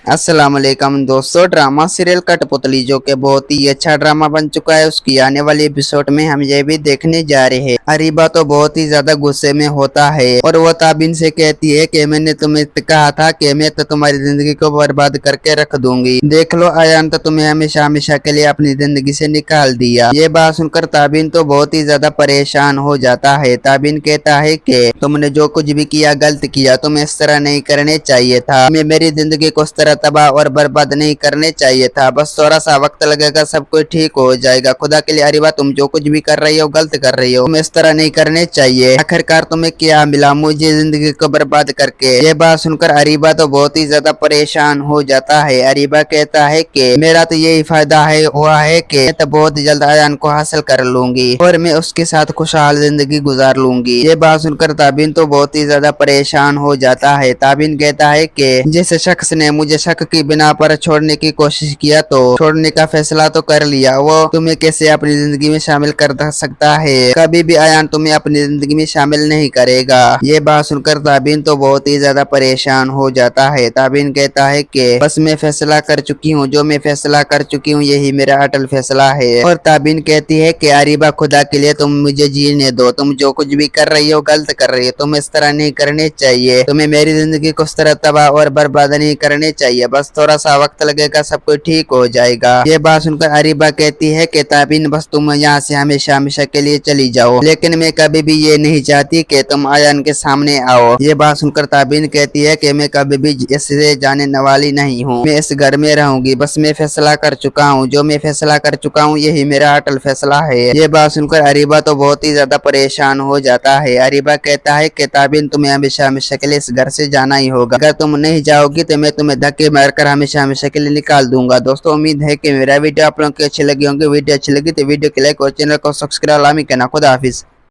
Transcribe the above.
अस्सलाम वालेकुम दोस्तों, ड्रामा सीरियल कठपुतली जो कि बहुत ही अच्छा ड्रामा बन चुका है, उसकी आने वाली एपिसोड में हम ये भी देखने जा रहे हैं। अरीबा तो बहुत ही ज्यादा गुस्से में होता है और वो ताबिन से कहती है कि मैंने तुम्हें कहा था कि मैं तो तुम्हारी जिंदगी को बर्बाद करके रख दूंगी। देख लो आयान तो तुम्हें हमेशा हमेशा के लिए अपनी जिंदगी से निकाल दिया। ये बात सुनकर ताबिन तो बहुत ही ज्यादा परेशान हो जाता है। ताबिन कहता है कि तुमने जो कुछ भी किया गलत किया, तुम्हें इस तरह नहीं करने चाहिए था। मैं मेरी जिंदगी को इस तरह तबाह और बर्बाद नहीं करने चाहिए था। बस थोड़ा सा वक्त लगेगा, सब कुछ ठीक हो जाएगा। खुदा के लिए अरीबा, तुम जो कुछ भी कर रही हो गलत कर रही हो, तुम इस तरह नहीं करने चाहिए। आखिरकार तुम्हें क्या मिला मुझे जिंदगी को बर्बाद करके। ये बात सुनकर अरीबा तो बहुत ही ज्यादा परेशान हो जाता है। अरीबा कहता है कि मेरा तो यही फायदा है हुआ है कि मैं तो बहुत जल्द आयान को हासिल कर लूंगी और मैं उसके साथ खुशहाल जिंदगी गुजार लूंगी। ये बात सुनकर ताबिन तो बहुत ही ज्यादा परेशान हो जाता है। ताबिन कहता है कि जिस शख्स ने मुझे शक की बिना पर छोड़ने की कोशिश किया तो छोड़ने का फैसला तो कर लिया, वो तुम्हें कैसे अपनी जिंदगी में शामिल कर सकता है। कभी भी आयान तुम्हें अपनी जिंदगी में शामिल नहीं करेगा। ये बात सुनकर ताबिन तो बहुत ही ज्यादा परेशान हो जाता है। ताबिन कहता है कि बस मैं फैसला कर चुकी हूँ, जो मैं फैसला कर चुकी हूँ यही मेरा अटल फैसला है। और ताबिन कहती है कि अरीबा, खुदा के लिए तुम मुझे जीने दो। तुम जो कुछ भी कर रही हो गलत कर रही हो, तुम इस तरह नहीं करने चाहिए। तुम्हें मेरी जिंदगी को इस तरह तबाह और बर्बाद नहीं करने चाहिए। बस थोड़ा सा वक्त लगेगा, सब कुछ ठीक हो जाएगा। ये बात सुनकर अरीबा कहती है कि ताबिन, बस तुम यहाँ से हमेशा हमेशा के लिए चली जाओ, लेकिन मैं कभी भी ये नहीं चाहती कि तुम आयान के सामने आओ। ये बात सुनकर ताबिन कहती है कि मैं कभी भी इससे जाने वाली नहीं हूँ, मैं इस घर में रहूंगी। बस मैं फैसला कर चुका हूँ, जो मैं फैसला कर चुका हूँ यही मेरा अटल फैसला है। ये बात सुनकर अरीबा तो बहुत ही ज्यादा परेशान हो जाता है। अरीबा कहता है कि ताबिन, तुम्हें हमेशा हमेशा के लिए इस घर से जाना ही होगा। अगर तुम नहीं जाओगी तो मैं तुम्हें धक्के मारकर हमेशा हमेशा के लिए निकाल दूंगा। दोस्तों, उम्मीद है कि मेरा वीडियो आप लोगों को अच्छी लगी होंगी। वीडियो अच्छी लगी तो वीडियो को लाइक और चैनल को सब्सक्राइब लामी करना। खुदा हाफिज।